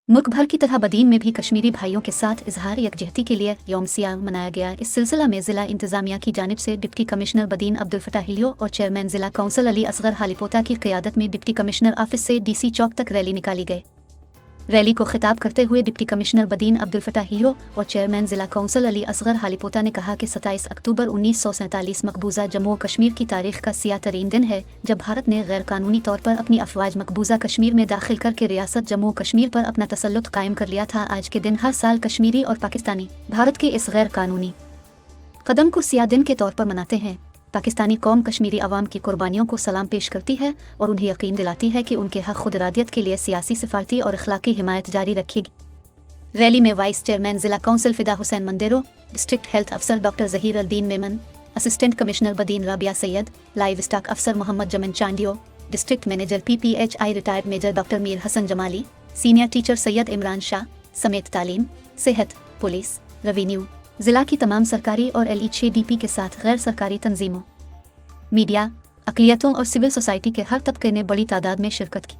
मुल्क भर की तरह बदीन में भी कश्मीरी भाइयों के साथ इजहार यकजहती के लिए यौम सियाम मनाया गया। इस सिलसिला में ज़िला इंतज़ामिया की जानिब से deputy commissioner Badin Abdul Fattah helio और चेयरमैन ज़िला कौंसल अली असगर हालीपोता की क़ियादत में डिप्टी कमिश्नर ऑफिस से DC चौक तक रैली निकाली गई। रैली को खिताब करते हुए deputy commissioner Badin Abdul Fattah helio और चेयरमैन ज़िला कौंसल अली असगर हालीपोता ने कहा कि 27 अक्टूबर 1947 मकबूजा जम्मू और कश्मीर की तारीख का सियाह तरीन दिन है, जब भारत ने गैर कानूनी तौर पर अपनी अफवाज मकबूजा कश्मीर में दाखिल करके रियासत जम्मू कश्मीर पर अपना तसल्लुत कायम कर लिया था। आज के दिन हर साल कश्मीरी और पाकिस्तानी भारत के इस गैर कानूनी कदम को सियाह दिन के तौर पर मनाते हैं। पाकिस्तानी कौम कश्मीरी अवाम की कुर्बानियों को सलाम पेश करती है और उन्हें यकीन दिलाती है कि उनके हक खुद इरादियत के लिए सियासी सिफारती और अखलाकी हिमायत जारी रखेगी। रैली में वाइस चेयरमैन ज़िला council Fida Hussain Mandero, district health अफसर doctor Zaheer al-Din Memon, assistant commissioner Badin Rabia Syed, livestock अफसर Mohammad Zaman Chandio, district manager PPHI retired major doctor Mir Hasan Jamali, senior teacher Syed Imran Shah समेत तालीम, सेहत, पुलिस, रेवेन्यू, ज़िला की तमाम सरकारी और LE6DP के साथ गैर सरकारी तंजीमों, मीडिया, अक़लियतों और सिविल सोसाइटी के हर तबके ने बड़ी तादाद में शिरकत की।